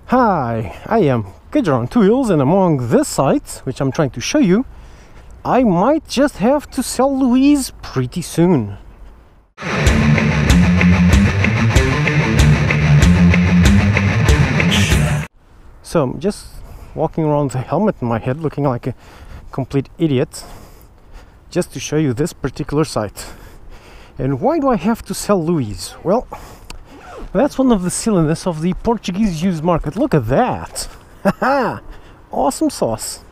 Hi, I am Gator on Two Wheels, and among this site, which I'm trying to show you, I might just have to sell Louise pretty soon. So I'm just walking around with a helmet in my head looking like a complete idiot just to show you this particular site. And why do I have to sell Louise? Well, that's one of the silliness of the Portuguese used market. Look at that! Haha! Awesome sauce!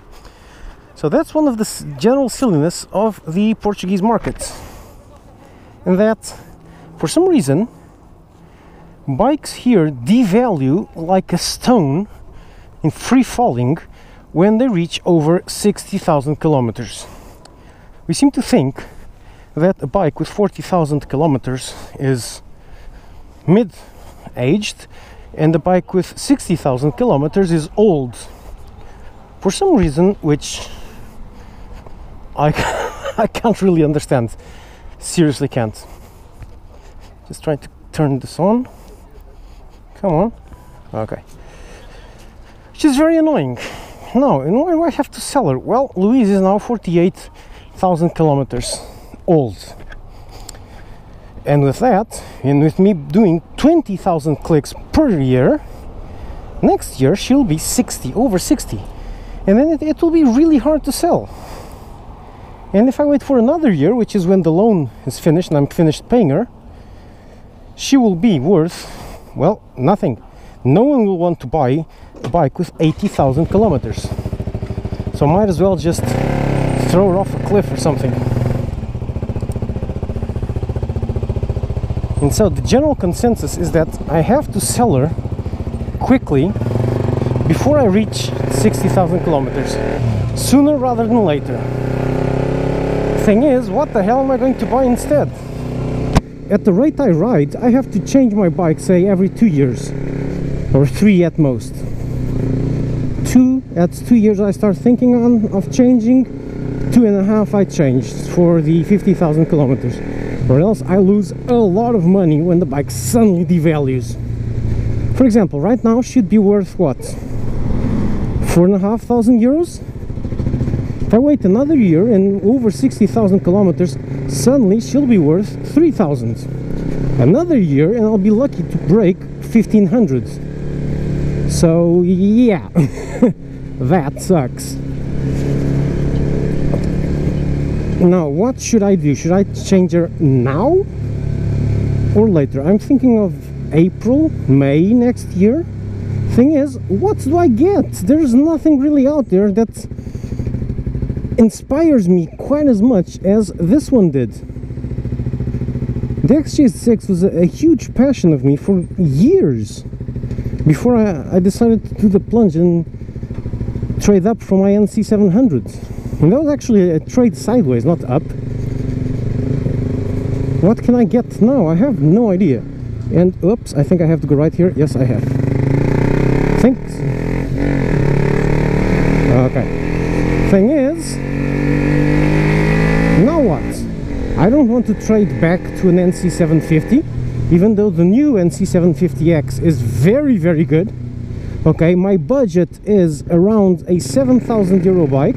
So that's one of the general silliness of the Portuguese market. And that, for some reason, bikes here devalue like a stone in free falling when they reach over 60,000 kilometers. We seem to think that a bike with 40,000 kilometers is mid-aged and a bike with 60,000 kilometers is old. For some reason which I can't really understand. Seriously can't. Just trying to turn this on. Come on. Okay. Which is very annoying. No, and why do I have to sell her? Well, Louise is now 48,000 kilometers old. And with that, and with me doing 20,000 clicks per year, next year she'll be 60, over 60. And then it will be really hard to sell. And if I wait for another year, which is when the loan is finished and I'm finished paying her, she will be worth, well, nothing. No one will want to buy a bike with 80,000 kilometers. So might as well just throw her off a cliff or something. And so the general consensus is that I have to sell her quickly before I reach 60,000 kilometers, sooner rather than later. Thing is, what the hell am I going to buy instead? At the rate I ride, I have to change my bike, say, every 2 years, or 3 at most. At 2 years I start thinking of changing, 2.5 I changed for the 50,000 kilometers. Or else I lose a lot of money when the bike suddenly devalues. For example, right now should be worth what? 4,500 euros? If I wait another year and over 60,000 kilometers, suddenly she'll be worth 3,000. Another year and I'll be lucky to break 1,500. So yeah, that sucks. Now, what should I do? Should I change her now or later? I'm thinking of April, May next year. Thing is, what do I get? There's nothing really out there that inspires me quite as much as this one did. The XJ6 was a huge passion of me for years before I decided to do the plunge and trade up from my NC700. And that was actually a trade sideways, not up. What can I get now? I have no idea. And oops, I think I have to go right here. Yes, I have. Thanks. Okay. Thing is, now what? I don't want to trade back to an NC750, even though the new NC750X is very, very good. Okay, my budget is around a 7,000 euro bike.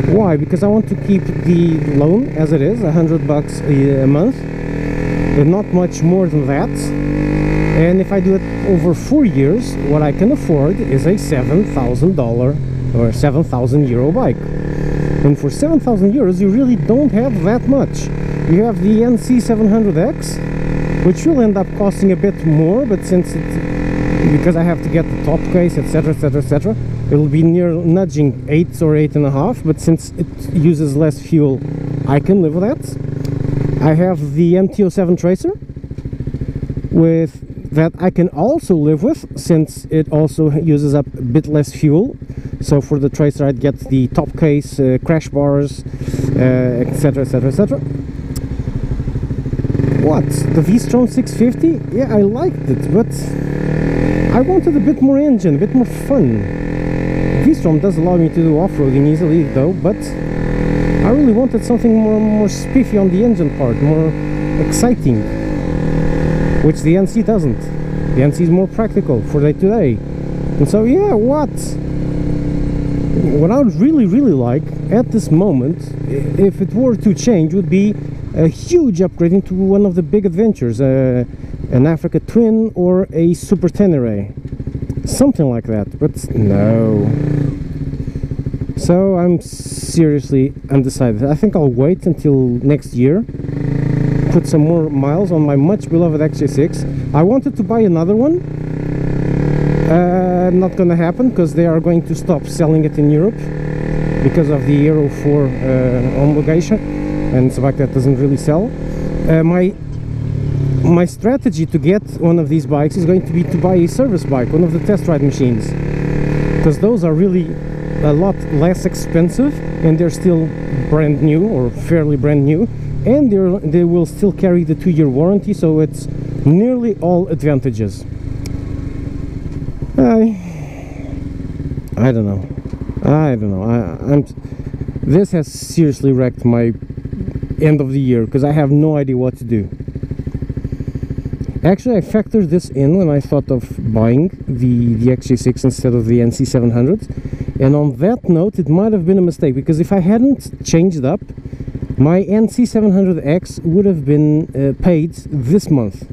Why? Because I want to keep the loan as it is, 100 bucks a month, and not much more than that. And if I do it over 4 years, what I can afford is a $7,000 or 7,000 euro bike. And for 7,000 euros, you really don't have that much. You have the NC700X, which will end up costing a bit more, but because I have to get the top case, etc, etc, etc, it will be near nudging 8 or 8.5, but since it uses less fuel, I can live with that. I have the MT-07 Tracer, with that I can also live with, since it also uses up a bit less fuel. So for the Tracer I'd get the top case, crash bars, etc, etc, etc. What? The V-Strom 650? Yeah, I liked it, but I wanted a bit more engine, a bit more fun. V-Strom does allow me to do off-roading easily though, but I really wanted something more spiffy on the engine part, more exciting, which the NC doesn't. The NC is more practical for day-to-day. And so yeah, what I would really like at this moment, if it were to change, would be a huge upgrade into one of the big adventures, an Africa Twin or a Super Tenere, something like that. But no. So I'm seriously undecided. I think I'll wait until next year, put some more miles on my much beloved XJ6. I wanted to buy another one. Not gonna happen, because they are going to stop selling it in Europe because of the Euro 4 homologation, and it's a bike that doesn't really sell. My strategy to get one of these bikes is going to be to buy a service bike, one of the test ride machines, because those are really a lot less expensive, and they're still brand new, or fairly brand new, and they will still carry the 2-year warranty, so it's nearly all advantages. I don't know. This has seriously wrecked my end of the year, because I have no idea what to do. Actually, I factored this in when I thought of buying the XJ6 instead of the NC700, and on that note, it might have been a mistake, because if I hadn't changed up, my NC700X would have been paid this month.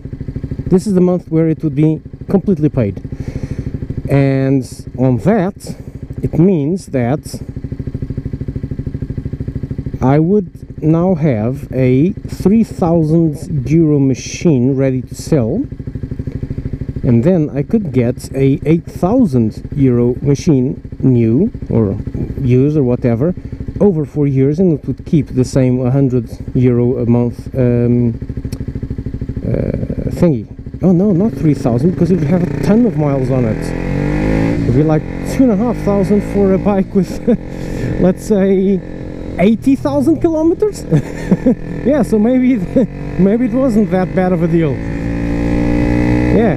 This is the month where it would be completely paid. And on that, it means that I would now have a 3,000 euro machine ready to sell, and then I could get a 8,000 euro machine, new or used or whatever, over 4 years, and it would keep the same 100 euro a month thingy. Oh no, not 3,000, because it would have a ton of miles on it. It would be like 2,500 for a bike with let's say 80,000 kilometers. Yeah, so maybe it wasn't that bad of a deal. Yeah,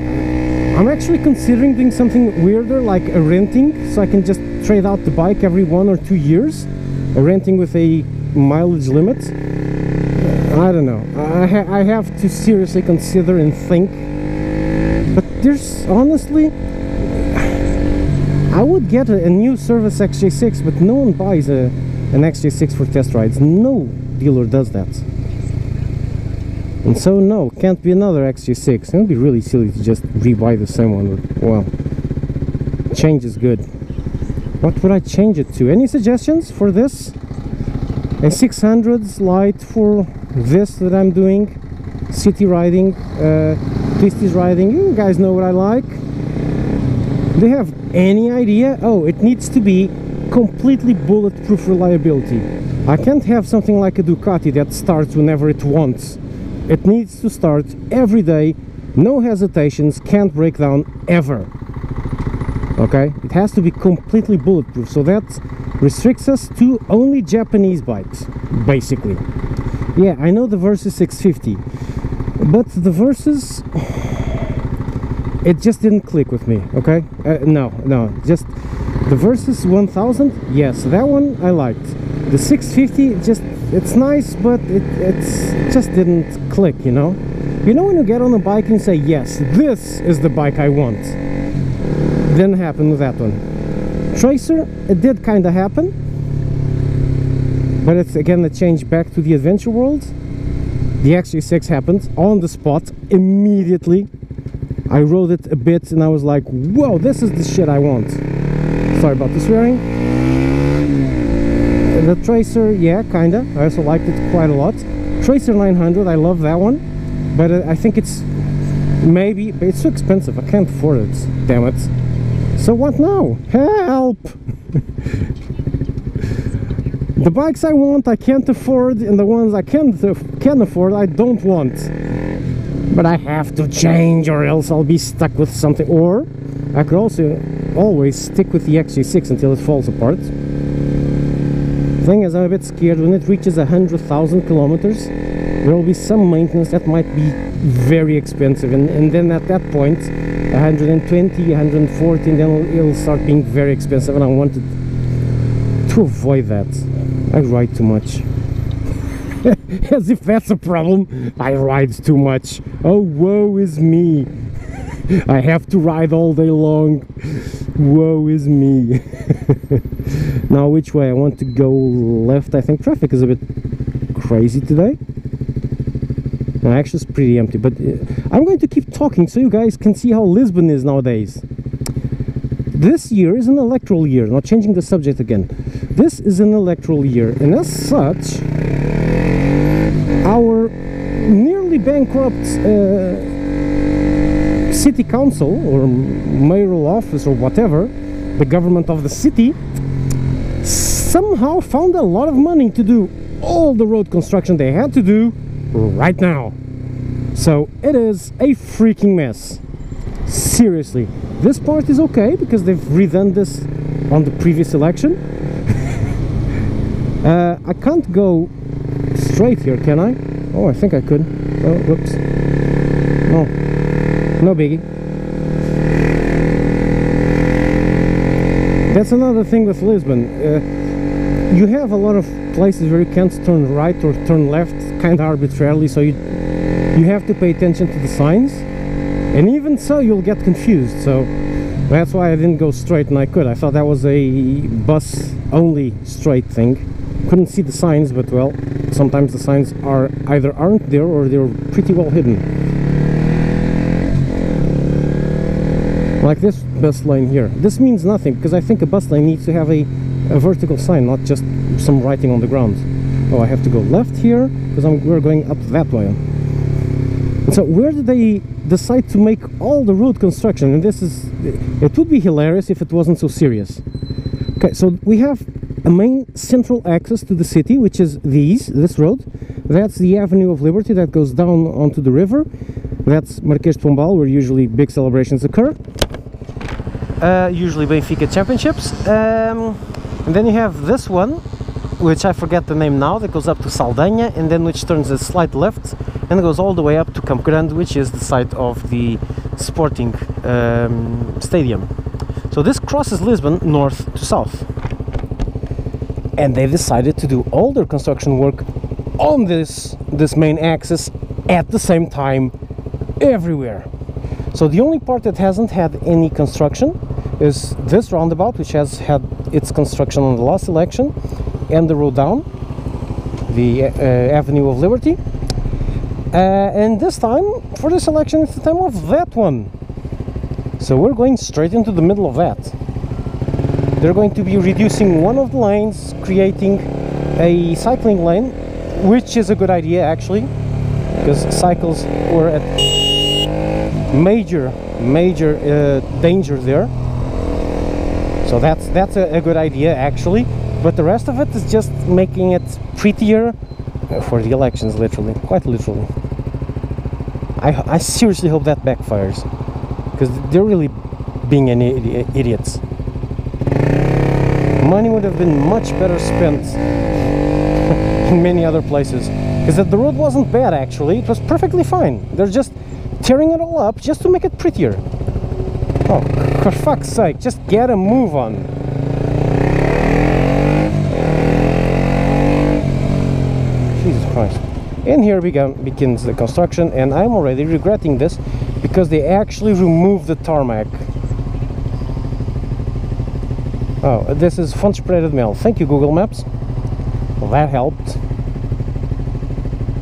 I'm actually considering doing something weirder, like a renting, so I can just trade out the bike every 1 or 2 years, a renting with a mileage limit. I don't know. I have to seriously consider and think. But there's honestly, I would get a new service XJ6, but no one buys an XJ6 for test rides. No dealer does that. And so no, can't be another XJ6. It would be really silly to just rebuy the same one. But, well, change is good. What would I change it to? Any suggestions for this? A 600 light for this that I'm doing, city riding, twisties riding. You guys know what I like. Do you have any idea? Oh, it needs to be completely bulletproof reliability. I can't have something like a Ducati that starts whenever it wants. It needs to start every day, no hesitations, can't break down ever. Okay, it has to be completely bulletproof, so that restricts us to only Japanese bikes, basically. Yeah, I know the Versys 650, but the Versys, it just didn't click with me. Okay, no, just the Versys 1000. Yes, that one I liked. The 650, just, it's nice, but it just didn't click. You know when you get on a bike and say, yes, this is the bike I want. Didn't happen with that one. Tracer, it did kind of happen, but it's again a change back to the adventure world. The XJ6 happened on the spot immediately. I rode it a bit and I was like, whoa, this is the shit I want. Sorry about the swearing. The Tracer, yeah, kinda. I also liked it quite a lot. Tracer 900, I love that one, but I think it's maybe, but it's too expensive. I can't afford it. Damn it. So what now? Help! The bikes I want, I can't afford, and the ones I can afford, I don't want. But I have to change, or else I'll be stuck with something. Or I could also always stick with the XJ6 until it falls apart. Thing is, I'm a bit scared when it reaches 100,000 kilometers. There will be some maintenance that might be very expensive, and then at that point 120, 140, and then it'll start being very expensive, and I wanted to avoid that. I ride too much. As if that's a problem. I ride too much. Oh, woe is me. I have to ride all day long. Woe is me. Now which way? I want to go left. I think traffic is a bit crazy today. No, actually it's pretty empty, but I'm going to keep talking so you guys can see how Lisbon is nowadays. This year is an electoral year, not changing the subject again. This is an electoral year, and as such, our nearly bankrupt city council or mayoral office or whatever, the government of the city, somehow found a lot of money to do all the road construction they had to do right now. So it is a freaking mess. Seriously, this part is okay because they've redone this on the previous election. I can't go straight here, can I? Oh, I think I could. Oh, whoops. No, no biggie. That's another thing with Lisbon. You have a lot of places where you can't turn right or turn left kind of arbitrarily, so you have to pay attention to the signs, and even so you'll get confused. So that's why I didn't go straight, and I could. I thought that was a bus only straight thing. Couldn't see the signs, but well, sometimes the signs are either aren't there or they're pretty well hidden. Like this bus lane here. This means nothing because I think a bus lane needs to have a vertical sign, not just some writing on the ground. Oh, I have to go left here because we're going up that way. And so where did they decide to make all the road construction? And this is, it would be hilarious if it wasn't so serious. Okay, so we have a main central access to the city, which is this road. That's the Avenue of Liberty that goes down onto the river. That's Marquês de Pombal, where usually big celebrations occur. Usually Benfica championships. And then you have this one, which I forget the name now, that goes up to Saldanha, and then which turns a slight left and goes all the way up to Campo Grande, which is the site of the Sporting stadium. So this crosses Lisbon north to south. And they decided to do all their construction work on this main axis at the same time everywhere. So the only part that hasn't had any construction is this roundabout, which has had its construction on the last election, and the road down, the Avenue of Liberty. And this time, for this election, it's the time of that one. So we're going straight into the middle of that. They're going to be reducing one of the lanes, creating a cycling lane, which is a good idea actually, because cycles were at major danger there. So that's a good idea actually, but the rest of it is just making it prettier for the elections, literally, quite literally. I seriously hope that backfires, because they're really being idiots. Money would have been much better spent in many other places, because the road wasn't bad actually, it was perfectly fine. They're just tearing it all up just to make it prettier. Oh, for fuck's sake, just get a move on. Jesus Christ. And here begins the construction, and I'm already regretting this because they actually removed the tarmac. Oh, this is Fontes Mel. Thank you, Google Maps. Well, that helped.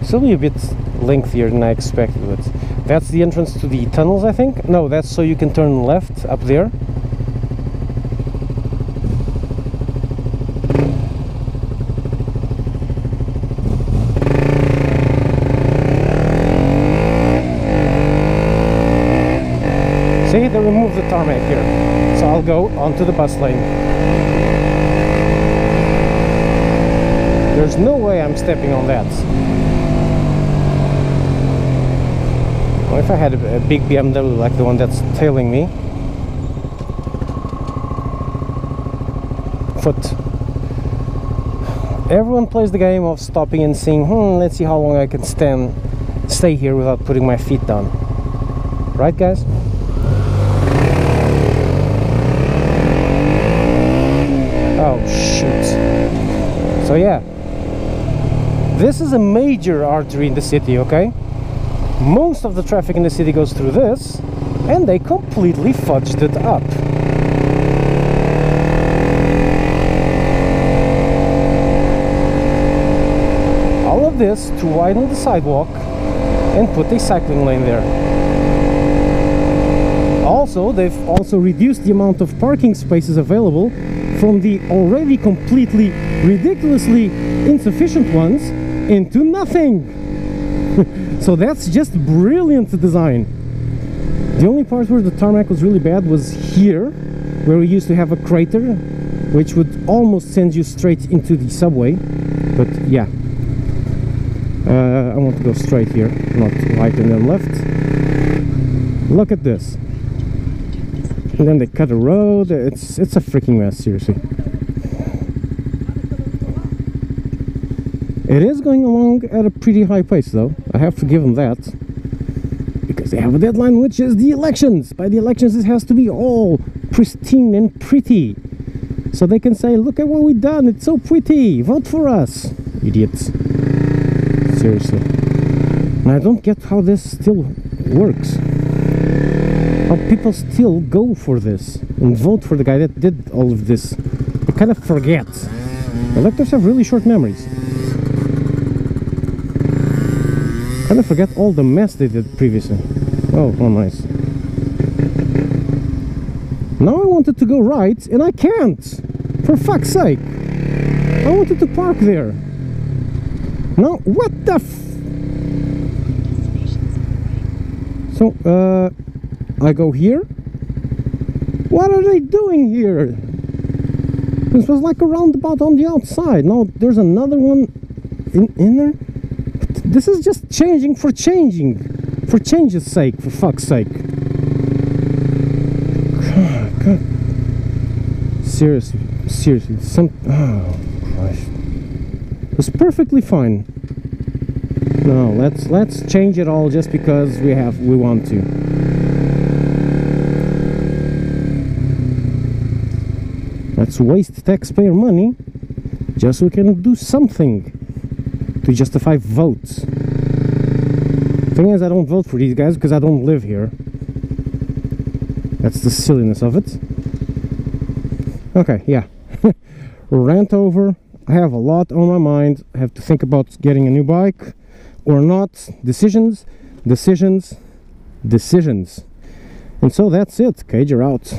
It's only a bit lengthier than I expected, but that's the entrance to the tunnels, I think. No, that's so you can turn left up there. See, they removed the tarmac here. So I'll go onto the bus lane. There's no way I'm stepping on that. Well, if I had a big BMW like the one that's tailing me. Foot. Everyone plays the game of stopping and saying, let's see how long I can stay here without putting my feet down. Right, guys? Oh, shoot. So yeah, this is a major artery in the city, okay? Most of the traffic in the city goes through this, and they completely fudged it up. did this to widen the sidewalk and put a cycling lane there. Also, they've also reduced the amount of parking spaces available from the already completely ridiculously insufficient ones into nothing. So that's just brilliant design. The only part where the tarmac was really bad was here, where we used to have a crater, which would almost send you straight into the subway. But yeah, I want to go straight here, not right and then left. Look at this. And then they cut a road. It's a freaking mess, seriously. It is going along at a pretty high pace, though. I have to give them that, because they have a deadline, which is the elections. By the elections, it has to be all pristine and pretty, so they can say, look at what we've done, it's so pretty, vote for us. Idiots. Seriously. And I don't get how this still works. How people still go for this and vote for the guy that did all of this. They kind of forget. Electors have really short memories. Kind of forget all the mess they did previously. Oh, nice. Now I wanted to go right and I can't. For fuck's sake. I wanted to park there. No, what the f... So, I go here. What are they doing here? This was like a roundabout on the outside. Now there's another one in there. This is just changing for changing. For change's sake, for fuck's sake. God. Seriously, oh Christ. It's perfectly fine. No, let's change it all just because we want to. Let's waste taxpayer money just so we can do something to justify votes. Thing is, I don't vote for these guys because I don't live here. That's the silliness of it. Okay, yeah. Rant over. I have a lot on my mind. I have to think about getting a new bike or not. Decisions. And so that's it. Cage, you're out.